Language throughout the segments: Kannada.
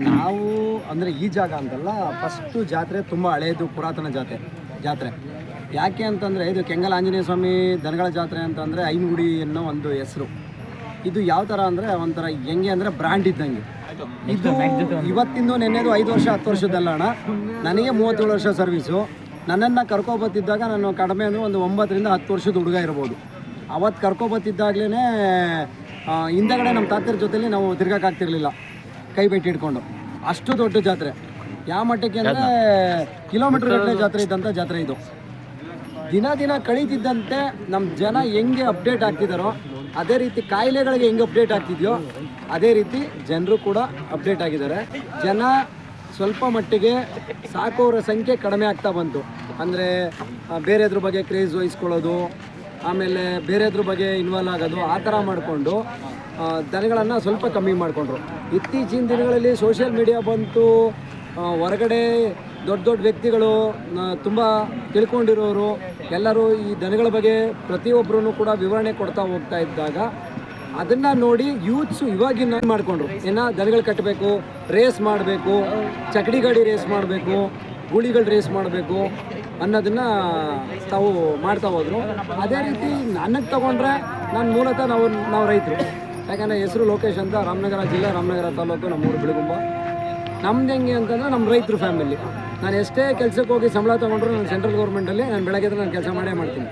ನಾವು ಅಂದರೆ ಈ ಜಾಗ ಅಂತಲ್ಲ, ಫಸ್ಟು ಜಾತ್ರೆ ತುಂಬ ಹಳೆಯದು, ಪುರಾತನ ಜಾತ್ರೆ ಯಾಕೆ ಅಂತಂದರೆ ಇದು ಕೆಂಗಲ್ ಆಂಜನೇಯ ಸ್ವಾಮಿ ದನಗಳ ಜಾತ್ರೆ ಅಂತಂದರೆ ಐನಗುಡಿ ಅನ್ನೋ ಒಂದು ಹೆಸರು. ಇದು ಯಾವ ಥರ ಅಂದರೆ ಒಂಥರ ಹೆಂಗೆ ಅಂದರೆ ಬ್ರ್ಯಾಂಡ್ ಇದ್ದಂಗೆ. ಇದು ಇವತ್ತಿಂದು ನೆನ್ನೆದು 5 ವರ್ಷ 10 ವರ್ಷದಲ್ಲ ಅಣ್ಣ, ನನಗೆ 37 ವರ್ಷ ಸರ್ವೀಸು. ನನ್ನನ್ನು ಕರ್ಕೊಬತ್ತಿದ್ದಾಗ ನಾನು ಕಡಿಮೆ ಅಂದರೆ ಒಂದು 9 ರಿಂದ 10 ವರ್ಷದ ಹುಡುಗ ಇರ್ಬೋದು. ಅವತ್ತು ಕರ್ಕೊಬತ್ತಿದ್ದಾಗಲೇ ಹಿಂದಗಡೆ ನಮ್ಮ ತಾತರ ಜೊತೆಲಿ ನಾವು ತಿರ್ಗೋಕ್ಕಾಗ್ತಿರ್ಲಿಲ್ಲ, ಕೈ ಬೆಟ್ಟಿ ಹಿಡ್ಕೊಂಡು. ಅಷ್ಟು ದೊಡ್ಡ ಜಾತ್ರೆ. ಯಾವ ಮಟ್ಟಕ್ಕೆ ಅಂದರೆ ಕಿಲೋಮೀಟ್ರ್ ಗಟ್ಟಲೆ ಜಾತ್ರೆ ಇದ್ದಂಥ ಜಾತ್ರೆ ಇದು. ದಿನ ಕಳೀತಿದ್ದಂತೆ ನಮ್ಮ ಜನ ಹೆಂಗೆ ಅಪ್ಡೇಟ್ ಆಗ್ತಿದ್ದಾರೋ ಅದೇ ರೀತಿ, ಕಾಯಿಲೆಗಳಿಗೆ ಹೆಂಗೆ ಅಪ್ಡೇಟ್ ಆಗ್ತಿದೆಯೋ ಅದೇ ರೀತಿ ಜನರು ಕೂಡ ಅಪ್ಡೇಟ್ ಆಗಿದ್ದಾರೆ. ಜನ ಸ್ವಲ್ಪ ಮಟ್ಟಿಗೆ ಸಾಕೋರ ಸಂಖ್ಯೆ ಕಡಿಮೆ ಆಗ್ತಾ ಬಂತು. ಅಂದರೆ ಬೇರೆದ್ರ ಬಗ್ಗೆ ಕ್ರೇಜ್ ವಹಿಸ್ಕೊಳ್ಳೋದು, ಆಮೇಲೆ ಬೇರೆದ್ರ ಬಗ್ಗೆ ಇನ್ವಾಲ್ವ್ ಆಗೋದು, ಆ ಥರ ಮಾಡಿಕೊಂಡು ದನಗಳನ್ನು ಸ್ವಲ್ಪ ಕಮ್ಮಿ ಮಾಡಿಕೊಂಡ್ರು. ಇತ್ತೀಚಿನ ದಿನಗಳಲ್ಲಿ ಸೋಷಿಯಲ್ ಮೀಡಿಯಾ ಬಂತು, ಹೊರಗಡೆ ದೊಡ್ಡ ವ್ಯಕ್ತಿಗಳು, ತುಂಬ ತಿಳ್ಕೊಂಡಿರೋರು ಎಲ್ಲರೂ ಈ ದನಗಳ ಬಗ್ಗೆ ಪ್ರತಿಯೊಬ್ಬರೂ ಕೂಡ ವಿವರಣೆ ಕೊಡ್ತಾ ಹೋಗ್ತಾ ಇದ್ದಾಗ ಅದನ್ನು ನೋಡಿ ಯೂತ್ಸು ಇವಾಗಿನ ಮಾಡಿಕೊಂಡ್ರು. ದನಗಳು ಕಟ್ಟಬೇಕು, ರೇಸ್ ಮಾಡಬೇಕು, ಚಕಡಿ ಗಾಡಿ ರೇಸ್ ಮಾಡಬೇಕು, ಗೂಳಿಗಳು ರೇಸ್ ಮಾಡಬೇಕು ಅನ್ನೋದನ್ನು ತಾವು ಮಾಡ್ತಾ ಹೋದರು. ಅದೇ ರೀತಿ ನನಗೆ ತೊಗೊಂಡ್ರೆ ನಾನು ಮೂಲತಃ ನಾವು ರೈತರು. ಯಾಕಂದರೆ ಹೆಸರು ಲೋಕೇಶ್ ಅಂತ, ರಾಮನಗರ ಜಿಲ್ಲೆ, ರಾಮನಗರ ತಾಲೂಕು, ನಮ್ಮೂರು ಬಿಳುಗುಂಬ. ನಮ್ದು ಹೆಂಗೆ ಅಂತಂದರೆ ನಮ್ಮ ರೈತರು ಫ್ಯಾಮಿಲಿ. ನಾನು ಎಷ್ಟೇ ಕೆಲಸಕ್ಕೆ ಹೋಗಿ ಸಂಬಳ ತೊಗೊಂಡ್ರು ನಾನು ಸೆಂಟ್ರಲ್ ಗೌರ್ಮೆಂಟಲ್ಲಿ ನಾನು ಬೆಳಗ್ಗೆ ನಾನು ಕೆಲಸ ಮಾಡ್ತೀನಿ.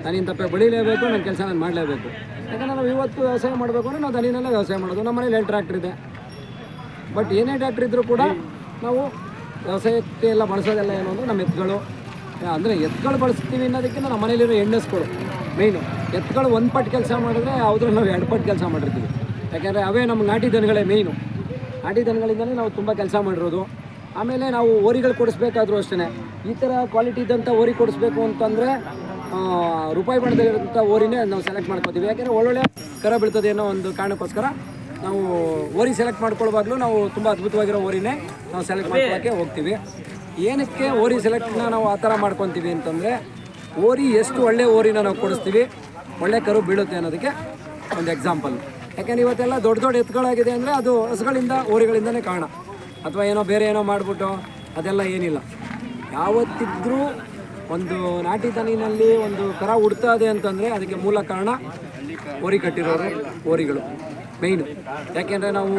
ನಾನು ತಪ್ಪೆ ಬೆಳಿಲೇಬೇಕು, ನನ್ನ ಕೆಲಸ ನಾನು ಮಾಡಲೇಬೇಕು. ಯಾಕಂದರೆ ನಾವು ಇವತ್ತು ವ್ಯವಸಾಯ ಮಾಡಬೇಕು ಅಂದರೆ ನಾವು ದನಿನಲ್ಲೇ ವ್ಯವಸಾಯ ಮಾಡೋದು. ನಮ್ಮ ಮನೇಲಿ 2 ಟ್ರ್ಯಾಕ್ಟರ್ ಇದೆ. ಬಟ್ ಏನೇ ಟ್ರ್ಯಾಕ್ಟರ್ ಇದ್ದರೂ ಕೂಡ ನಾವು ವ್ಯವಸಾಯಕ್ಕೆ ಎಲ್ಲ ಬಳಸೋದೆಲ್ಲ ಏನು ಅಂದರೆ ನಮ್ಮ ಎತ್ತುಗಳು. ಅಂದರೆ ಎತ್ತುಗಳು ಬಳಸ್ತೀವಿ ಅನ್ನೋದಕ್ಕಿಂತ ನಮ್ಮ ಮನೇಲಿರೋ ಹೆಣ್ಣಸ್ಗಳು ಮೇಯ್ನು. ಎತ್ತುಗಳು 1 ಪಟ್ಟು ಕೆಲಸ ಮಾಡಿದ್ರೆ ಅದ್ರಲ್ಲಿ ನಾವು 2 ಪಟ್ಟು ಕೆಲಸ ಮಾಡಿರ್ತೀವಿ. ಯಾಕೆಂದರೆ ಅವೇ ನಮ್ಮ ನಾಟಿ ದನಗಳೇ ಮೇಯ್ನು. ನಾಟಿ ದನಗಳಿಂದಲೇ ನಾವು ತುಂಬ ಕೆಲಸ ಮಾಡಿರೋದು. ಆಮೇಲೆ ನಾವು ಓರಿಗಳು ಕೊಡಿಸ್ಬೇಕಾದ್ರೂ ಅಷ್ಟೇ ಈ ಥರ ಕ್ವಾಲಿಟಿ ಇದ್ದಂಥ ಓರಿ ಕೊಡಿಸ್ಬೇಕು ಅಂತಂದರೆ ರೂಪಾಯಿ ಬಣ್ಣದಲ್ಲಿರೋಂಥ ಓರಿನೇ ನಾವು ಸೆಲೆಕ್ಟ್ ಮಾಡ್ಕೋತೀವಿ. ಯಾಕೆಂದರೆ ಒಳ್ಳೊಳ್ಳೆ ಕರ ಬೀಳ್ತದೆ ಅನ್ನೋ ಒಂದು ಕಾರಣಕ್ಕೋಸ್ಕರ ನಾವು ಓರಿ ಸೆಲೆಕ್ಟ್ ಮಾಡ್ಕೊಳ್ಳುವಾಗಲೂ ನಾವು ತುಂಬ ಅದ್ಭುತವಾಗಿರೋ ಓರಿನೇ ನಾವು ಸೆಲೆಕ್ಟ್ ಮಾಡ್ಕೊಳ್ಳೋಕ್ಕೆ ಹೋಗ್ತೀವಿ. ಏನಕ್ಕೆ ಓರಿ ಸೆಲೆಕ್ಟ್ನ ನಾವು ಆ ಥರ ಮಾಡ್ಕೊತೀವಿ ಅಂತಂದರೆ, ಓರಿ ಎಷ್ಟು ಒಳ್ಳೆ ಓರಿನ ನಾವು ಕೊಡಿಸ್ತೀವಿ, ಒಳ್ಳೆ ಕರು ಬೀಳುತ್ತೆ ಅನ್ನೋದಕ್ಕೆ ಒಂದು ಎಕ್ಸಾಂಪಲ್. ಯಾಕೆಂದರೆ ಇವತ್ತೆಲ್ಲ ದೊಡ್ಡ ಎತ್ತುಗಳಾಗಿದೆ ಅಂದರೆ ಅದು ಹಸುಗಳಿಂದ, ಓರಿಗಳಿಂದನೇ ಕಾರಣ. ಅಥವಾ ಏನೋ ಬೇರೆ ಏನೋ ಮಾಡಿಬಿಟ್ಟು ಅದೆಲ್ಲ ಏನಿಲ್ಲ. ಯಾವತ್ತಿದ್ರೂ ಒಂದು ನಾಟಿ ದನಿನಲ್ಲಿ ಒಂದು ಕರ ಹುಡ್ತಾ ಇದೆ ಅಂತಂದರೆ ಅದಕ್ಕೆ ಮೂಲ ಕಾರಣ ಓರಿ ಕಟ್ಟಿರೋರು, ಓರಿಗಳು ಮೇಯ್ನು. ಯಾಕೆಂದರೆ ನಾವು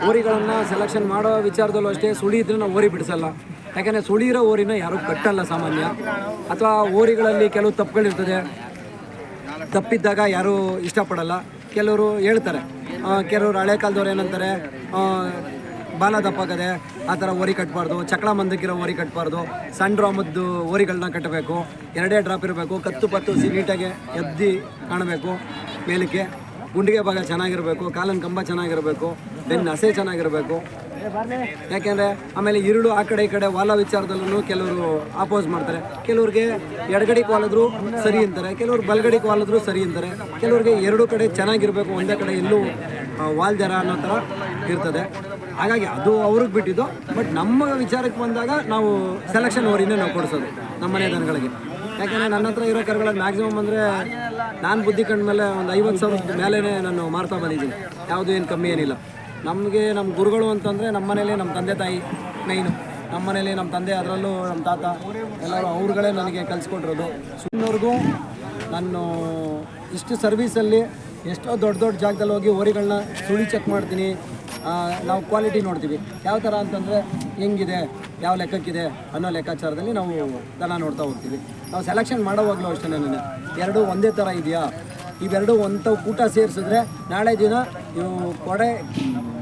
ಓರಿಗಳನ್ನು ಸೆಲೆಕ್ಷನ್ ಮಾಡೋ ವಿಚಾರದಲ್ಲೂ ಅಷ್ಟೇ, ಸುಳಿ ಇದ್ದರೆ ನಾವು ಓರಿ ಬಿಡಿಸಲ್ಲ. ಯಾಕೆಂದರೆ ಸುಳಿರೋ ಓರಿನ ಯಾರೂ ಕಟ್ಟಲ್ಲ ಸಾಮಾನ್ಯ. ಅಥವಾ ಓರಿಗಳಲ್ಲಿ ಕೆಲವು ತಪ್ಪುಗಳಿರ್ತದೆ, ತಪ್ಪಿದ್ದಾಗ ಯಾರೂ ಇಷ್ಟಪಡಲ್ಲ. ಕೆಲವರು ಹೇಳ್ತಾರೆ, ಕೆಲವರು ಹಳೆ ಕಾಲದವ್ರು ಏನಂತಾರೆ, ಬಾಲ ದಪ್ಪಾಗದೆ ಆ ಥರ ಓರಿ ಕಟ್ಟಬಾರ್ದು, ಚಕ್ಳ ಮಂದಕ್ಕಿರೋ ಓರಿ ಕಟ್ಟಬಾರ್ದು, ಸಣ್ಣ ರೋಮದ್ದು ಓರಿಗಳನ್ನ ಕಟ್ಟಬೇಕು, 2 ಡ್ರಾಪ್ ಇರಬೇಕು, ಕತ್ತು ಪತ್ತು ನೀಟಾಗಿ ಎದ್ದಿ ಕಾಣಬೇಕು, ಮೇಲಕ್ಕೆ ಗುಂಡಿಗೆ ಭಾಗ ಚೆನ್ನಾಗಿರಬೇಕು, ಕಾಲಿನ ಕಂಬ ಚೆನ್ನಾಗಿರಬೇಕು, ಬೆನ್ನು ಹಸೆ ಚೆನ್ನಾಗಿರಬೇಕು. ಯಾಕೆಂದರೆ ಆಮೇಲೆ ಇರುಳು ಆ ಕಡೆ ಈ ಕಡೆ ವಾಲ ವಿಚಾರದಲ್ಲೂ ಕೆಲವರು ಆಪೋಸ್ ಮಾಡ್ತಾರೆ. ಕೆಲವ್ರಿಗೆ ಎಡಗಡೆಗೆ ವಾಲಿದ್ರು ಸರಿ ಅಂತಾರೆ, ಕೆಲವ್ರು ಬಲಗಡೆಗೆ ವಾಲಿದ್ರು ಸರಿ ಅಂತಾರೆ. ಕೆಲವ್ರಿಗೆ 2 ಕಡೆ ಚೆನ್ನಾಗಿರಬೇಕು, ಒಂದೇ ಕಡೆ ಎಲ್ಲೂ ವಾಲ್ದಾರ ಅನ್ನೋ ಥರ ಇರ್ತದೆ. ಹಾಗಾಗಿ ಅದು ಅವ್ರಿಗೆ ಬಿಟ್ಟಿದ್ದು. ಬಟ್ ನಮ್ಮ ವಿಚಾರಕ್ಕೆ ಬಂದಾಗ ನಾವು ಸೆಲೆಕ್ಷನ್ ಓರಿನೇ ನಾವು ಕೊಡಿಸೋದು ನಮ್ಮ ಮನೆ ದನಗಳಿಗೆ. ಯಾಕೆಂದರೆ ನನ್ನ ಹತ್ರ ಇರೋ ಕರುಗಳಲ್ಲಿ ಮ್ಯಾಕ್ಸಿಮಮ್ ಅಂದರೆ ನಾನು ಬುದ್ಧಿ ಕಂಡ್ಮೇಲೆ ಒಂದು 50,000 ಮೇಲೇ ನಾನು ಮಾರ್ತಾ ಬಂದಿದ್ದೀನಿ. ಯಾವುದೂ ಏನು ಕಮ್ಮಿ ಏನಿಲ್ಲ. ನಮಗೆ ನಮ್ಮ ಗುರುಗಳು ಅಂತಂದರೆ ನಮ್ಮ ಮನೇಲಿ ನಮ್ಮ ತಂದೆ ತಾಯಿ ಮೇಯ್ನು. ನಮ್ಮ ಮನೇಲಿ ನಮ್ಮ ತಂದೆ, ಅದರಲ್ಲೂ ನಮ್ಮ ತಾತ ಎಲ್ಲರೂ ಅವ್ರುಗಳೇ ನನಗೆ ಕಲಿಸ್ಕೊಟ್ಟಿರೋದು. ಸುಮ್ಮನವ್ರಿಗೂ ನಾನು ಇಷ್ಟು ಸರ್ವೀಸಲ್ಲಿ ಎಷ್ಟೋ ದೊಡ್ಡ ಜಾಗದಲ್ಲಿ ಹೋಗಿ ಓರಿಗಳನ್ನ ಸುಳಿ ಚೆಕ್ ಮಾಡ್ತೀನಿ. ನಾವು ಕ್ವಾಲಿಟಿ ನೋಡ್ತೀವಿ, ಯಾವ ಥರ ಅಂತಂದರೆ ಹೆಂಗಿದೆ, ಯಾವ ಲೆಕ್ಕಕ್ಕಿದೆ ಅನ್ನೋ ಲೆಕ್ಕಾಚಾರದಲ್ಲಿ ನಾವು ದನ ನೋಡ್ತಾ ಹೋಗ್ತೀವಿ. ನಾವು ಸೆಲೆಕ್ಷನ್ ಮಾಡೋವಾಗಲೂ ಅಷ್ಟೇ, ನಾನು 2 ಒಂದೇ ಥರ ಇದೆಯಾ, ಇವೆರಡು ಒಂಥವು ಕೂಟ ಸೇರಿಸಿದ್ರೆ ನಾಳೆ ದಿನ ಇವು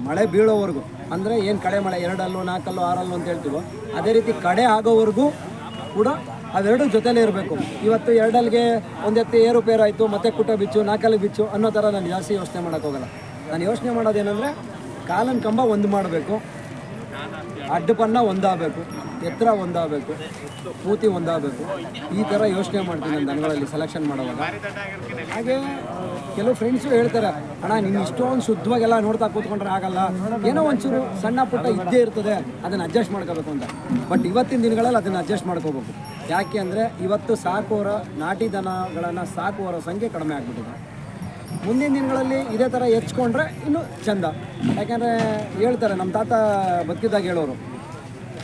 ಮಳೆ ಬೀಳೋವರೆಗೂ, ಅಂದರೆ ಏನು ಕಡೆ ಮಳೆ 2 ಅಲ್ಲೋ 4 ಅಲ್ಲೋ 6 ಅಲ್ಲೋ ಅಂತ ಹೇಳ್ತೀವೋ ಅದೇ ರೀತಿ ಕಡೆ ಆಗೋವರೆಗೂ ಕೂಡ ಅವೆರಡು ಜೊತೆಲೇ ಇರಬೇಕು. ಇವತ್ತು 2 ಒಂದು ಎತ್ತು ಏರುಪೇರು ಆಯಿತು, ಮತ್ತೆ ಕುಟ ಬಿಚ್ಚು 4 ಬಿಚ್ಚು ಅನ್ನೋ ಥರ ನಾನು ಜಾಸ್ತಿ ಯೋಚನೆ ಮಾಡೋಕ್ಕೋಗಲ್ಲ. ನಾನು ಯೋಚನೆ ಮಾಡೋದೇನೆಂದರೆ ಕಾಲಿನ ಕಂಬ ಒಂದು ಮಾಡಬೇಕು, ಅಡ್ಡಪನ್ನ ಒಂದಾಗಬೇಕು, ಎತ್ತರ ಒಂದಾಗಬೇಕು, ಮೂತಿ ಒಂದಾಗಬೇಕು. ಈ ಥರ ಯೋಚನೆ ಮಾಡ್ತೀನಿ ನಾನು ದನಗಳಲ್ಲಿ ಸೆಲೆಕ್ಷನ್ ಮಾಡುವಾಗ. ಹಾಗೆ ಕೆಲವು ಫ್ರೆಂಡ್ಸು ಹೇಳ್ತಾರೆ, ಅಣ್ಣ ನೀನು ಇಷ್ಟೊಂದು ಶುದ್ಧವಾಗೆಲ್ಲ ನೋಡ್ತಾ ಕೂತ್ಕೊಂಡ್ರೆ ಆಗಲ್ಲ, ಏನೋ ಒಂಚೂರು ಸಣ್ಣ ಪುಟ್ಟ ಇದ್ದೇ ಇರ್ತದೆ, ಅದನ್ನು ಅಡ್ಜಸ್ಟ್ ಮಾಡ್ಕೋಬೇಕು ಅಂತ. ಬಟ್ ಇವತ್ತಿನ ದಿನಗಳಲ್ಲಿ ಅದನ್ನು ಅಡ್ಜಸ್ಟ್ ಮಾಡ್ಕೋಬೇಕು. ಯಾಕೆ ಅಂದರೆ ಇವತ್ತು ಸಾಕುವರ ನಾಟಿ ದನಗಳನ್ನು ಸಾಕುವರ ಸಂಖ್ಯೆ ಕಡಿಮೆ ಆಗಿಬಿಟ್ಟಿದೆ. ಮುಂದಿನ ದಿನಗಳಲ್ಲಿ ಇದೇ ಥರ ಹೆಚ್ಕೊಂಡ್ರೆ ಇನ್ನೂ ಚೆಂದ. ಯಾಕೆಂದರೆ ಹೇಳ್ತಾರೆ ನಮ್ಮ ತಾತ ಬದುಕಿದ್ದಾಗ ಹೇಳೋರು,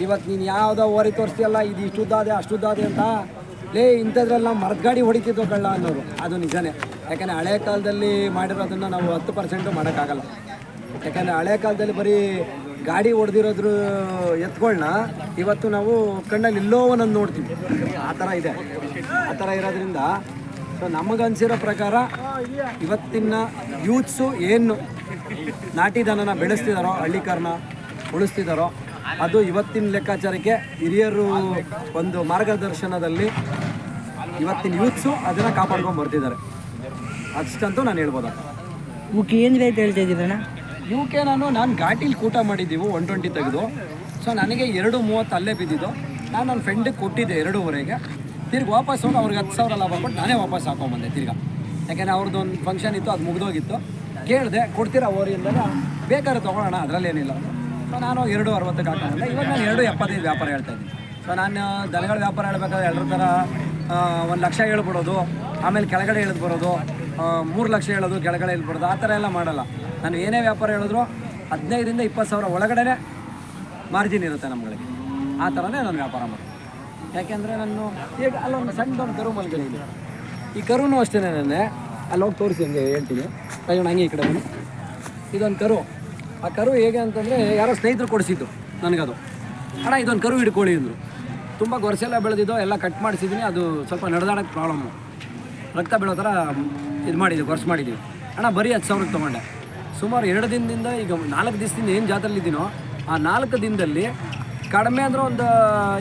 ಇವತ್ತು ನೀನು ಯಾವುದೋ ಓರಿ ತೋರಿಸ್ತೀಯಲ್ಲ ಇದು ಇಷ್ಟುದ್ದಾದೆ ಅಷ್ಟುದ್ದಾದೆ ಅಂತ, ಇಂಥದ್ರಲ್ಲಿ ನಾವು ಮರದ ಗಾಡಿ ಹೊಡಿತಿದ್ದೋ ಕಳ್ಳ ಅನ್ನೋರು. ಅದು ನಿಜನೇ. ಯಾಕೆಂದರೆ ಹಳೆ ಕಾಲದಲ್ಲಿ ಮಾಡಿರೋದನ್ನು ನಾವು 10% ಮಾಡೋಕ್ಕಾಗಲ್ಲ. ಯಾಕೆಂದರೆ ಹಳೆ ಕಾಲದಲ್ಲಿ ಬರೀ ಗಾಡಿ ಹೊಡೆದಿರೋದ್ರ ಎತ್ಗಳನ್ನ ಇವತ್ತು ನಾವು ಕಣ್ಣಲ್ಲಿ ಇಲ್ಲೋ ಒಂದೊಂದು ನೋಡ್ತೀವಿ. ಆ ಥರ ಇದೆ. ಆ ಥರ ಇರೋದ್ರಿಂದ ಸೊ ನಮಗನ್ಸಿರೋ ಪ್ರಕಾರ ಇವತ್ತಿನ ಯೂತ್ಸು ಏನು ನಾಟಿ ದನನ ಬೆಳೆಸ್ತಿದ್ದಾರೋ, ಹಳ್ಳಿಕಾರನ್ನ ಉಳಿಸ್ತಿದ್ದಾರೋ, ಅದು ಇವತ್ತಿನ ಲೆಕ್ಕಾಚಾರಕ್ಕೆ ಹಿರಿಯರು ಒಂದು ಮಾರ್ಗದರ್ಶನದಲ್ಲಿ ಇವತ್ತಿನ ಯೂತ್ಸು ಅದನ್ನು ಕಾಪಾಡ್ಕೊಂಡು ಬರ್ತಿದ್ದಾರೆ. ಅಷ್ಟಂತೂ ನಾನು ಹೇಳ್ಬೋದು. ಇವಕ್ಕೆ ಏನು ರೇಟ್ ಹೇಳ್ತಾ ಇದ್ದೀರಣ್ಣ? ಇವಕ್ಕೆ ನಾನು ಘಾಟಿಲಿ ಕೂಟ ಮಾಡಿದ್ದೀವಿ 120 ತೆಗೆದು. ಸೊ ನನಗೆ 2.30 ಅಲ್ಲೇ ಬಿದ್ದಿದ್ದು. ನಾನು ನನ್ನ ಫ್ರೆಂಡಿಗೆ ಕೊಟ್ಟಿದ್ದೆ 2.5ಗೆ. ತಿರ್ಗಿ ವಾಪಸ್ ಹೋಗಿ ಅವ್ರಿಗೆ 10,000 ಲಾಭ ಕೊಟ್ಟು ನಾನೇ ವಾಪಸ್ ಹಾಕೊಂಬಂದೆ ತಿರ್ಗಿ. ಯಾಕೆಂದರೆ ಅವ್ರದ್ದು ಒಂದು ಫಂಕ್ಷನ್ ಇತ್ತು, ಅದು ಮುಗಿದೋಗಿತ್ತು. ಕೇಳಿದೆ, ಕೊಡ್ತೀರಾ ಓರಿ ಅಂದಾಗ ಬೇಕಾದ್ರೆ ತೊಗೊಳ್ಳೋಣ, ಅದರಲ್ಲೇನಿಲ್ಲ. ಸೊ ನಾನು 2.60ಕ್ಕೆ ಹಾಕೊಂಡೆ. ಇವಾಗ ನಾನು 2.75 ವ್ಯಾಪಾರ ಹೇಳ್ತಾಯಿದ್ದೀನಿ. ಸೊ ನಾನು ದನಗಳ ವ್ಯಾಪಾರ ಹೇಳ್ಬೇಕಾದ್ರೆ ಎಲ್ಲರ ಥರ 1 ಲಕ್ಷ ಹೇಳ್ಬಿಡೋದು, ಆಮೇಲೆ ಕೆಳಗಡೆ ಇಳಿದು ಬರೋದು, 3 ಲಕ್ಷ ಹೇಳೋದು, ಕೆಳಗಡೆ ಇಳಿದು ಬರೋದು, ಆ ಥರ ಎಲ್ಲ ಮಾಡಲ್ಲ. ನಾನು ಏನೇ ವ್ಯಾಪಾರ ಹೇಳಿದ್ರು 15,000 - 20,000 ಒಳಗಡೆ ಮಾರ್ಜಿನ್ ಇರುತ್ತೆ ನಮ್ಮಗಳಿಗೆ. ಆ ಥರನೇ ನಾನು ವ್ಯಾಪಾರ ಮಾಡ್ತೀನಿ. ಯಾಕೆಂದರೆ ನಾನು ಈಗ ಅಲ್ಲೊಂದು ಸಣ್ಣದೊಂದು ಕರು ಮಲ್ಗಡೆ ಇದೆ. ಈ ಕರುನೂ ಅಷ್ಟೇ, ನಾನೇ ಅಲ್ಲೋಗಿ ತೋರಿಸಿ ಹಂಗೆ ಹೇಳ್ತೀನಿ. ಅಯ್ಯೋ ಹಂಗೆ ಈ ಕಡೆ ಬನ್ನಿ. ಇದೊಂದು ಕರು. ಆ ಕರು ಹೇಗೆ ಅಂತಂದರೆ ಯಾರೋ ಸ್ನೇಹಿತರು ಕೊಡಿಸಿದ್ದು ನನಗದು. ಅಣ್ಣ ಇದೊಂದು ಕರು ಹಿಡ್ಕೊಳ್ಳಿ ಅಂದರು. ತುಂಬ ಗೊರಸೆಲ್ಲ ಬೆಳೆದಿದ್ದೋ, ಎಲ್ಲ ಕಟ್ ಮಾಡಿಸಿದ್ದೀನಿ. ಅದು ಸ್ವಲ್ಪ ನಡೆದಾಡೋಕ್ಕೆ ಪ್ರಾಬ್ಲಮ್ಮು, ರಕ್ತ ಬೀಳೋ ಥರ ಇದು ಮಾಡಿದ್ದೀವಿ, ಗೊರ್ಸು ಮಾಡಿದ್ದೀವಿ. ಅಣ್ಣ ಬರೀ 10,000ಕ್ಕೆ ತೊಗೊಂಡೆ. ಸುಮಾರು 2 ದಿನದಿಂದ, ಈಗ 4 ದಿವಸದಿಂದ ಏನು ಜಾತ್ರೆಲಿದ್ದೀನೋ ಆ 4 ದಿನದಲ್ಲಿ ಕಡಿಮೆ ಅಂದರೆ ಒಂದು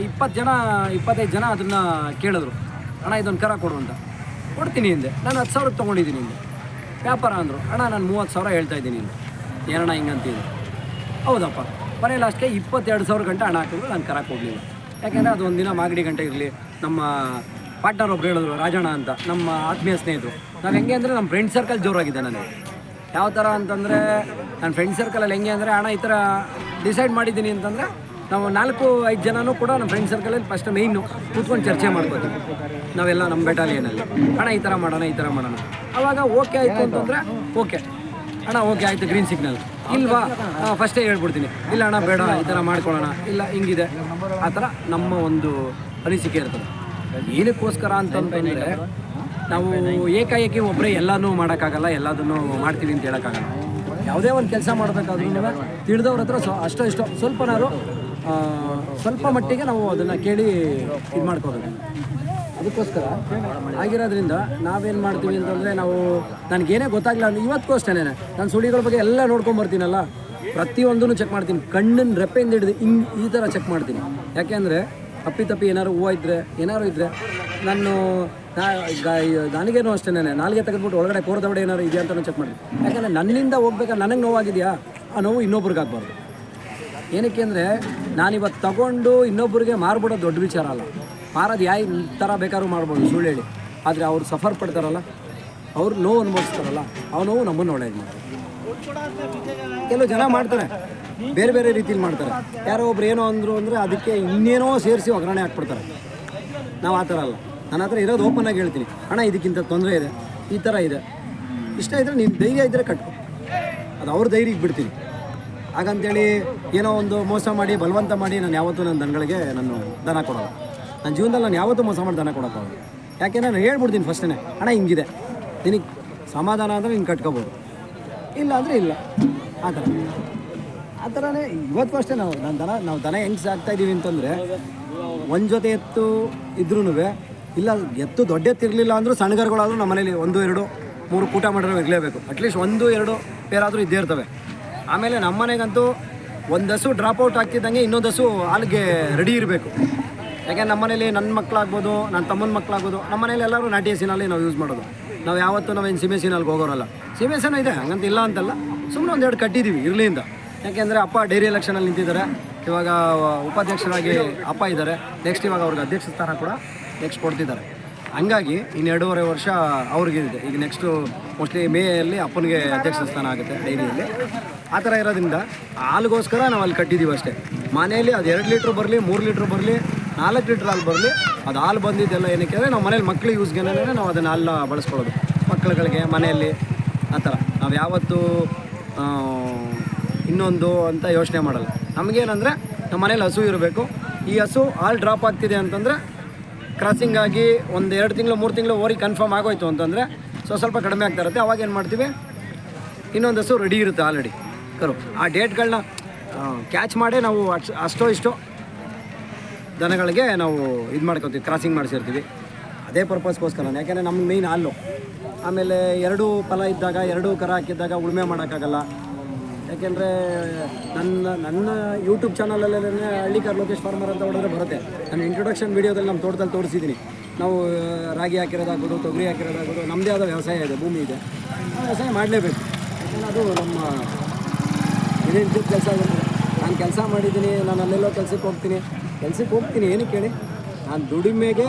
20 ಜನ 25 ಜನ ಅದನ್ನು ಕೇಳಿದ್ರು, ಅಣ್ಣ ಇದೊಂದು ಕರ ಕೊಡು ಅಂತ. ಕೊಡ್ತೀನಿ ಹಿಂದೆ. ನಾನು 10,000ಕ್ಕೆ ತೊಗೊಂಡಿದ್ದೀನಿ ಹಿಂದೆ. ವ್ಯಾಪಾರ ಅಂದರು. ಅಣ್ಣ ನಾನು 30,000 ಹೇಳ್ತಾ ಇದ್ದೀನಿ ಹಿಂದೆ. ಏನಣ್ಣ ಹಿಂಗಂತೀನಿ? ಹೌದಪ್ಪ. ಕೊನೆ ಲಾಸ್ಟ್ಗೆ 22,000 ಗಂಟೆ ಹಣ ಹಾಕಿದ್ರು. ನಾನು ಕರ ಕೊಡಲಿಲ್ಲ. ಯಾಕೆಂದರೆ ಅದು ಒಂದಿನ ಮಾಗಡಿ ಗಂಟೆ ಇರಲಿ. ನಮ್ಮ ಪಾರ್ಟ್ನರ್ ಒಬ್ರು ಹೇಳಿದ್ರು, ರಾಜಣ್ಣ ಅಂತ, ನಮ್ಮ ಆತ್ಮೀಯ ಸ್ನೇಹಿತರು. ನಾವು ಹೆಂಗೆ ಅಂದರೆ ನಮ್ಮ ಫ್ರೆಂಡ್ ಸರ್ಕಲ್ ಜೋರಾಗಿದೆ ನನಗೆ. ಯಾವ ಥರ ಅಂತಂದರೆ ನನ್ನ ಫ್ರೆಂಡ್ ಸರ್ಕಲಲ್ಲಿ ಹೆಂಗೆ ಅಂದರೆ, ಅಣ್ಣ ಈ ಥರ ಡಿಸೈಡ್ ಮಾಡಿದ್ದೀನಿ ಅಂತಂದರೆ ನಾವು 4-5 ಜನನೂ ಕೂಡ ನಮ್ಮ ಫ್ರೆಂಡ್ ಸರ್ಕಲಲ್ಲಿ ಫಸ್ಟ್ ಮೇಯ್ನು ಕೂತ್ಕೊಂಡು ಚರ್ಚೆ ಮಾಡ್ಕೋತೀವಿ ನಾವೆಲ್ಲ ನಮ್ಮ ಬೆಟಾಲಿಯನಲ್ಲಿ. ಅಣ್ಣ ಈ ಥರ ಮಾಡೋಣ, ಈ ಥರ ಮಾಡೋಣ. ಆವಾಗ ಓಕೆ ಆಯಿತು ಅಂತಂದರೆ ಓಕೆ ಅಣ್ಣ, ಓಕೆ ಆಯಿತು, ಗ್ರೀನ್ ಸಿಗ್ನಲ್. ಇಲ್ವಾ ಫಸ್ಟೇ ಹೇಳ್ಬಿಡ್ತೀನಿ, ಇಲ್ಲ ಅಣ್ಣ ಬೇಡ, ಈ ಥರ ಮಾಡ್ಕೊಳ್ಳೋಣ, ಇಲ್ಲ ಹಿಂಗಿದೆ. ಆ ಥರ ನಮ್ಮ ಒಂದು ಅನಿಸಿಕೆ ಇರ್ತದೆ. ಏನಕ್ಕೋಸ್ಕರ ಅಂತಂದರೆ ನಾವು ಏಕಾಏಕಿ ಒಬ್ಬರೇ ಎಲ್ಲನೂ ಮಾಡೋಕ್ಕಾಗಲ್ಲ, ಎಲ್ಲದನ್ನು ಮಾಡ್ತೀವಿ ಅಂತ ಹೇಳೋಕ್ಕಾಗಲ್ಲ. ಯಾವುದೇ ಒಂದು ಕೆಲಸ ಮಾಡಬೇಕಾದ್ರೂ ತಿಳಿದವ್ರ ಹತ್ರ ಅಷ್ಟೋ ಇಷ್ಟೋ ಸ್ವಲ್ಪ ಮಟ್ಟಿಗೆ ನಾವು ಅದನ್ನು ಕೇಳಿ ಇದು ಮಾಡ್ಕೋಬೇಕು. ಅದಕ್ಕೋಸ್ಕರ ಆಗಿರೋದ್ರಿಂದ ನಾವೇನು ಮಾಡ್ತೀವಿ ಅಂತಂದರೆ, ನಾವು ನನಗೇನೇ ಗೊತ್ತಾಗಲ್ಲ ಅಂದರೆ ಇವತ್ತಿಗೂ ಅಷ್ಟೇ ನಾನು ಸುಳಿಗಳ ಬಗ್ಗೆ ಎಲ್ಲ ನೋಡ್ಕೊಂಬರ್ತೀನಲ್ಲ, ಪ್ರತಿಯೊಂದೂ ಚೆಕ್ ಮಾಡ್ತೀನಿ. ಕಣ್ಣಿನ ರೆಪ್ಪೆಯಿಂದ ಹಿಡಿದು ಈ ಥರ ಚೆಕ್ ಮಾಡ್ತೀನಿ. ಯಾಕೆಂದರೆ ಅಪ್ಪಿ ಏನಾದ್ರು ಹೂವು ಇದ್ದರೆ ಏನಾದ್ರು ಇದ್ದರೆ ನನಗೇನು ಅಷ್ಟೇ ನಾಲ್ಗೆ ತೆಗೆದ್ಬಿಟ್ಟು ಒಳಗಡೆ ಕೋರದವಡೆ ಏನಾದ್ರು ಇದೆಯಾ ಅಂತ ಚೆಕ್ ಮಾಡ್ತೀನಿ. ಯಾಕಂದರೆ ನನ್ನಿಂದ ಹೋಗ್ಬೇಕಾದ್ರೆ ನನಗೆ ನೋವಾಗಿದೆಯಾ, ಆ ನೋವು ಇನ್ನೊಬ್ರಿಗೆ ಆಗಬಾರ್ದು. ಏನಕ್ಕೆ ಅಂದರೆ ನಾನಿವತ್ತು ತಗೊಂಡು ಇನ್ನೊಬ್ಬರಿಗೆ ಮಾರ್ಬಿಡೋದು ದೊಡ್ಡ ವಿಚಾರ ಅಲ್ಲ. ಮಾರೋದು ಯಾವ ಥರ ಬೇಕಾದ್ರೂ ಮಾಡ್ಬೋದು ಸುಳ್ಳು ಹೇಳಿ. ಆದರೆ ಅವ್ರು ಸಫರ್ ಪಡ್ತಾರಲ್ಲ, ಅವ್ರು ನೋವು ಅನುಭವಿಸ್ತಾರಲ್ಲ, ಆ ನೋವು ನಮ್ಮನ್ನು ಒಳ್ಳೇದು ಮಾಡ್ತಾರೆ. ಕೆಲವು ಜನ ಮಾಡ್ತಾರೆ, ಬೇರೆ ಬೇರೆ ರೀತಿಲಿ ಮಾಡ್ತಾರೆ. ಯಾರೋ ಒಬ್ರು ಏನೋ ಅಂದರು ಅಂದರೆ ಅದಕ್ಕೆ ಇನ್ನೇನೋ ಸೇರಿಸಿ ಒಗ್ಗರಣೆ ಹಾಕ್ಬಿಡ್ತಾರೆ. ನಾವು ಆ ಥರ ಅಲ್ಲ. ನನ್ನ ಹತ್ರ ಇರೋದು ಓಪನ್ ಆಗಿ ಹೇಳ್ತೀನಿ, ಅಣ್ಣ ಇದಕ್ಕಿಂತ ತೊಂದರೆ ಇದೆ, ಈ ಥರ ಇದೆ, ಇಷ್ಟ ಇದ್ದರೆ ನೀನು ಧೈರ್ಯ ಇದ್ದರೆ ಕಟ್ಕೊ, ಅದು ಅವ್ರ ಧೈರ್ಯಕ್ಕೆ ಬಿಡ್ತೀನಿ. ಹಾಗಂತೇಳಿ ಏನೋ ಒಂದು ಮೋಸ ಮಾಡಿ ಬಲವಂತ ಮಾಡಿ ನಾನು ಯಾವತ್ತೂ ನನ್ನ ದನಗಳಿಗೆ ನಾನು ದನ ಕೊಡೋಲ್ಲ. ನನ್ನ ಜೀವನದಲ್ಲಿ ನಾನು ಯಾವತ್ತೂ ಮೋಸ ಮಾಡಿ ದನ ಕೊಡೋಕ್ಕಾಗಲ್ಲ. ಯಾಕೆಂದರೆ ನಾನು ಹೇಳ್ಬಿಡ್ತೀನಿ ಫಸ್ಟೇ, ಅಣ್ಣ ಹಿಂಗಿದೆ, ನಿನಗೆ ಸಮಾಧಾನ ಅಂದರೆ ನೀನು ಕಟ್ಕೋಬೋದು, ಇಲ್ಲ ಅಂದರೆ ಇಲ್ಲ. ಆ ಥರನೇ ಇವತ್ತು ಅಷ್ಟೇ ನಾವು ದನ ಹೆಂಗೆ ಸಾಕ್ತಾಯಿದ್ದೀವಿ ಅಂತಂದರೆ, ಒಂದು ಜೊತೆ ಎತ್ತು ಇದ್ರೂ ಇಲ್ಲ, ಎತ್ತು ದೊಡ್ಡ ಎತ್ತಿರಲಿಲ್ಲ ಅಂದರೂ ಸಣ್ಣಗರುಗಳಾದರೂ ನಮ್ಮ ಮನೇಲಿ 1, 2, 3 ಕೂಟ ಮಾಡಿರೋ ಇರಲೇಬೇಕು. ಅಟ್ಲೀಸ್ಟ್ 1, 2 ಪೇರಾದರೂ ಇದ್ದೇ ಇರ್ತವೆ. ಆಮೇಲೆ ನಮ್ಮ ಮನೆಗಂತೂ ಒಂದು ಹಸು ಡ್ರಾಪ್ಔಟ್ ಆಗ್ತಿದ್ದಂಗೆ ಇನ್ನೊಂದು ಹಸು ಹಾಲಿಗೆ ರೆಡಿ ಇರಬೇಕು. ಯಾಕೆಂದ್ರೆ ನಮ್ಮ ಮನೇಲಿ ನನ್ನ ಮಕ್ಕಳಾಗ್ಬೋದು, ನನ್ನ ತಮ್ಮನ ಮಕ್ಕಳಾಗ್ಬೋದು, ನಮ್ಮ ಮನೇಲಿ ಎಲ್ಲರೂ ನಾಟಿ ಹಸಿನಲ್ಲಿ ನಾವು ಯೂಸ್ ಮಾಡೋದು. ನಾವು ಯಾವತ್ತೂ ನಾವೇನು ಸೀಮೆ ಹಸಿನಲ್ಲಿ ಹೋಗೋರಲ್ಲ. ಸೀಮೆ ಹಸಿನೂ ಇದೆ, ಹಂಗಂತ ಇಲ್ಲ ಅಂತಲ್ಲ, ಸುಮ್ಮನೆ 1-2 ಕಟ್ಟಿದ್ದೀವಿ ಇರಲಿಂದ. ಯಾಕೆಂದರೆ ಅಪ್ಪ ಡೈರಿ ಎಲೆಕ್ಷನಲ್ಲಿ ನಿಂತಿದ್ದಾರೆ, ಇವಾಗ ಉಪಾಧ್ಯಕ್ಷರಾಗಿ ಅಪ್ಪ ಇದ್ದಾರೆ. ನೆಕ್ಸ್ಟ್ ಇವಾಗ ಅವ್ರಿಗೆ ಅಧ್ಯಕ್ಷ ಸ್ಥಾನ ಕೂಡ ನೆಕ್ಸ್ಟ್ ಕೊಡ್ತಿದ್ದಾರೆ. ಹಂಗಾಗಿ ಇನ್ನು 2.5 ವರ್ಷ ಅವ್ರಿಗಿದೆ. ಈಗ ನೆಕ್ಸ್ಟು ಮೋಸ್ಟ್ಲಿ ಮೇಯಲ್ಲಿ ಅಪ್ಪನಿಗೆ ಅಧ್ಯಕ್ಷ ಸ್ಥಾನ ಆಗುತ್ತೆ ಡೈರಿಯಲ್ಲಿ. ಆ ಥರ ಇರೋದ್ರಿಂದ ಹಾಲಿಗೋಸ್ಕರ ನಾವು ಅಲ್ಲಿ ಕಟ್ಟಿದ್ದೀವಿ ಅಷ್ಟೇ. ಮನೆಯಲ್ಲಿ ಅದು 2 ಲೀಟ್ರ್ ಬರಲಿ, 3 ಲೀಟ್ರ್ ಬರಲಿ, 4 ಲೀಟ್ರ್ ಹಾಲು ಬರಲಿ, ಅದು ಹಾಲು ಬಂದಿದ್ದೆಲ್ಲ ಏನಕ್ಕೆ ಅಂದರೆ ನಾವು ಮನೇಲಿ ಮಕ್ಳಿಗೆ ಯೂಸ್ಗೆ ನಾವು ಅದನ್ನು ಹಾಲು ಬಳಸ್ಕೊಳ್ಳೋದು. ಮಕ್ಕಳುಗಳಿಗೆ ಮನೆಯಲ್ಲಿ ಆ ಥರ ನಾವು ಯಾವತ್ತೂ ಇನ್ನೊಂದು ಅಂತ ಯೋಚನೆ ಮಾಡಲ್ಲ. ನಮಗೇನಂದರೆ ನಮ್ಮ ಮನೇಲಿ ಹಸು ಇರಬೇಕು. ಈ ಹಸು ಹಾಲು ಡ್ರಾಪ್ ಆಗ್ತಿದೆ ಅಂತಂದರೆ ಕ್ರಾಸಿಂಗ್ ಆಗಿ ಒಂದು 2 ತಿಂಗಳು 3 ತಿಂಗಳು ಓರಿ ಕನ್ಫರ್ಮ್ ಆಗೋಯ್ತು ಅಂತಂದರೆ ಸ್ವಲ್ಪ ಕಡಿಮೆ ಆಗ್ತಾ ಇರುತ್ತೆ. ಅವಾಗ ಏನು ಮಾಡ್ತೀವಿ, ಇನ್ನೊಂದು ಹಸು ರೆಡಿ ಇರುತ್ತೆ ಆಲ್ರೆಡಿ ಕರು. ಆ ಡೇಟ್ಗಳನ್ನ ಕ್ಯಾಚ್ ಮಾಡೇ ನಾವು ಅಷ್ಟೋ ಇಷ್ಟೋ ದನಗಳಿಗೆ ನಾವು ಇದು ಮಾಡ್ಕೊತೀವಿ, ಕ್ರಾಸಿಂಗ್ ಮಾಡಿಸಿರ್ತೀವಿ. ಅದೇ ಪರ್ಪಸ್ಗೋಸ್ಕರ. ಯಾಕೆಂದರೆ ನಮ್ಗೆ ಮೇಯ್ನ್ ಹಾಲು. ಆಮೇಲೆ 2 ಫಲ ಇದ್ದಾಗ 2 ಕರ ಹಾಕಿದ್ದಾಗ ಉಳುಮೆ ಮಾಡೋಕ್ಕಾಗಲ್ಲ. ಯಾಕೆಂದರೆ ನನ್ನ ಯೂಟ್ಯೂಬ್ ಚಾನಲಲ್ಲೇ ಹಳ್ಳಿಕಾರ್ ಲೋಕೇಶ್ ಫಾರ್ಮರ್ ಅಂತ ಹೊಡೆದ್ರೆ ಬರುತ್ತೆ. ನಾನು ಇಂಟ್ರೊಡಕ್ಷನ್ ವೀಡಿಯೋದಲ್ಲಿ ನಮ್ಮ ತೋಟದಲ್ಲಿ ತೋರಿಸಿದ್ದೀನಿ. ನಾವು ರಾಗಿ ಹಾಕಿರೋದಾಗ್ಬೋದು, ತೊಗರಿ ಹಾಕಿರೋದಾಗ್ಬೋದು, ನಮ್ಮದೇ ಆದ ವ್ಯವಸಾಯ ಇದೆ, ಭೂಮಿ ಇದೆ. ಆ ವ್ಯವಸಾಯ ಮಾಡಲೇಬೇಕು. ಯಾಕೆಂದರೆ ಅದು ನಮ್ಮ ಇದೇನು ಕೆಲಸ ಆಗುತ್ತೆ. ನಾನು ಕೆಲಸ ಮಾಡಿದ್ದೀನಿ, ನಾನು ಅಲ್ಲೆಲ್ಲೋ ಕೆಲ್ಸಕ್ಕೆ ಹೋಗ್ತೀನಿ ಏನಕ್ಕೆ ಹೇಳಿ, ನಾನು ದುಡಿಮೆಗೆ,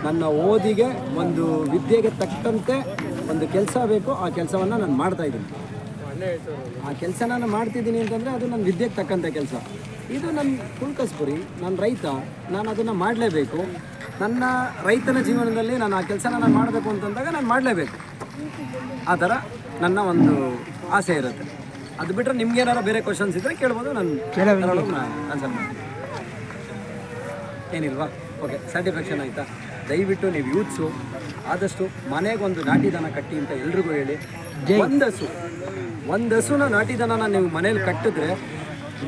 ನನ್ನ ಓದಿಗೆ, ಒಂದು ವಿದ್ಯೆಗೆ ತಕ್ಕಂತೆ ಒಂದು ಕೆಲಸ ಬೇಕು. ಆ ಕೆಲಸವನ್ನು ನಾನು ಮಾಡ್ತಾಯಿದ್ದೀನಿ. ಆ ಕೆಲಸ ನಾನು ಮಾಡ್ತಿದ್ದೀನಿ ಅಂತಂದರೆ ಅದು ನನ್ನ ವಿದ್ಯೆಗೆ ತಕ್ಕಂಥ ಕೆಲಸ. ಇದು ನನ್ನ ಕುಲ್ಕಸ್ಪುರಿ, ನಾನು ರೈತ, ನಾನು ಅದನ್ನು ಮಾಡಲೇಬೇಕು. ನನ್ನ ರೈತನ ಜೀವನದಲ್ಲಿ ನಾನು ಆ ಕೆಲಸನ ನಾನು ಮಾಡಬೇಕು ಅಂತಂದಾಗ ನಾನು ಮಾಡಲೇಬೇಕು. ಆ ಥರ ನನ್ನ ಒಂದು ಆಸೆ ಇರುತ್ತೆ. ಅದು ಬಿಟ್ಟರೆ ನಿಮ್ಗೇನಾರು ಬೇರೆ ಕ್ವಶನ್ಸ್ ಇದ್ದರೆ ಕೇಳ್ಬೋದು, ನಾನು ಆನ್ಸರ್ ಮಾಡ್ತೀನಿ. ಏನಿಲ್ವಾ? ಓಕೆ, ಸ್ಯಾಟಿಸ್ಫ್ಯಾಕ್ಷನ್ ಆಯಿತಾ? ದಯವಿಟ್ಟು ನೀವು ಯೂತ್ಸು ಆದಷ್ಟು ಮನೆಗೊಂದು ನಾಟಿ ದನ ಕಟ್ಟಿ ಅಂತ ಎಲ್ರಿಗೂ ಹೇಳಿ. ಒಂದು ಹಸುನ ನಾಟಿ ದನನ ನೀವು ಮನೇಲಿ ಕಟ್ಟಿದ್ರೆ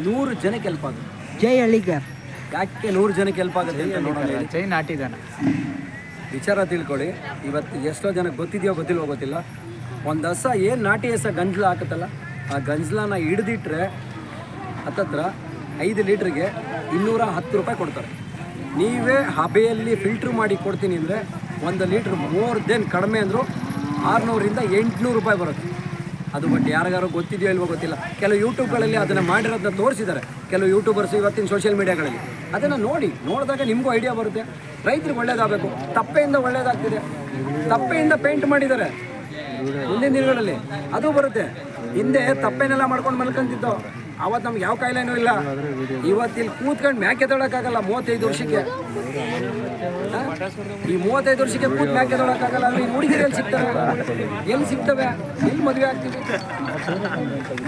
100 ಜನಕ್ಕೆ ಹೆಲ್ಪ್ ಆಗುತ್ತೆ. ಜೈ ಹಳ್ಳಿಕಾರ್. ಯಾಕೆ 100 ಜನಕ್ಕೆ ಹೆಲ್ಪ್ ಆಗುತ್ತೆ ಅಂತ ನೋಡೋಣ. ಜೈ ನಾಟಿ ದನ ವಿಚಾರ ತಿಳ್ಕೊಳ್ಳಿ. ಇವತ್ತು ಎಷ್ಟೋ ಜನಕ್ಕೆ ಗೊತ್ತಿದೆಯೋ ಗೊತ್ತಿಲ್ವೋ ಗೊತ್ತಿಲ್ಲ. ಒಂದು ಹಸ ಏನು ನಾಟಿ ಹಸ ಗಂಜಲ ಹಾಕುತ್ತಲ್ಲ, ಆ ಗಂಜಲನ ಹಿಡಿದಿಟ್ರೆ ಹತ್ತತ್ರ 5 ಲೀಟ್ರಿಗೆ 210 ರೂಪಾಯಿ ಕೊಡ್ತಾರೆ. ನೀವೇ ಹಬೆಯಲ್ಲಿ ಫಿಲ್ಟ್ರ್ ಮಾಡಿ ಕೊಡ್ತೀನಿ ಅಂದರೆ 1 ಲೀಟ್ರ್ ಮೋರ್ ದೆನ್ ಕಡಿಮೆ ಅಂದರೂ 600ರಿಂದ 800 ರೂಪಾಯಿ ಬರುತ್ತೆ. ಅದು ಬಟ್ ಯಾರಿಗಾರು ಗೊತ್ತಿದೆಯೋ ಇಲ್ವೋ ಗೊತ್ತಿಲ್ಲ. ಕೆಲವು ಯೂಟ್ಯೂಬ್ಗಳಲ್ಲಿ ಅದನ್ನು ಮಾಡಿರೋದನ್ನ ತೋರಿಸಿದ್ದಾರೆ. ಕೆಲವು ಯೂಟ್ಯೂಬರ್ಸ್ ಇವತ್ತಿನ ಸೋಷಿಯಲ್ ಮೀಡಿಯಾಗಳಲ್ಲಿ ಅದನ್ನು ನೋಡಿದಾಗ ನಿಮಗೂ ಐಡಿಯಾ ಬರುತ್ತೆ. ರೈತರಿಗೆ ಒಳ್ಳೇದಾಗಬೇಕು. ತಪ್ಪೆಯಿಂದ ಒಳ್ಳೇದಾಗ್ತಿದೆ. ತಪ್ಪೆಯಿಂದ ಪೇಂಟ್ ಮಾಡಿದ್ದಾರೆ. ಮುಂದಿನ ದಿನಗಳಲ್ಲಿ ಅದು ಬರುತ್ತೆ. ಹಿಂದೆ ತಪ್ಪೇನೆಲ್ಲ ಮಾಡ್ಕೊಂಡು ಮಲ್ಕೊಂತಿದ್ದು. ಅವತ್ತು ನಮ್ಗೆ ಯಾವ ಕಾಯಿಲೆನೂ ಇಲ್ಲ. ಇವತ್ತು ಇಲ್ಲಿ ಕೂತ್ಕೊಂಡು ಮ್ಯಾಕೆ ತೊಳಕ್ಕಾಗಲ್ಲ 35 ವರ್ಷಕ್ಕೆ. ಈ 35 ವರ್ಷಕ್ಕೆ ಕೂತ್ ಮ್ಯಾಕೆ ತೊಳಕ್ಕಾಗಲ್ಲ. ಅಲ್ಲಿ ಹುಡುಗಿರು ಎಲ್ಲಿ ಸಿಗ್ತವೆ, ಎಲ್ಲಿ ಮದುವೆ ಆಗ್ತೀವಿ?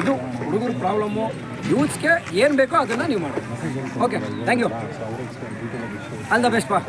ಇದು ಹುಡುಗರ ಪ್ರಾಬ್ಲಮ್ಮು. ಯೂತ್ಸ್ಗೆ ಏನು ಬೇಕೋ ಅದನ್ನು ನೀವು ಮಾಡಿ. Okay, thank you. All the best ಪಾ.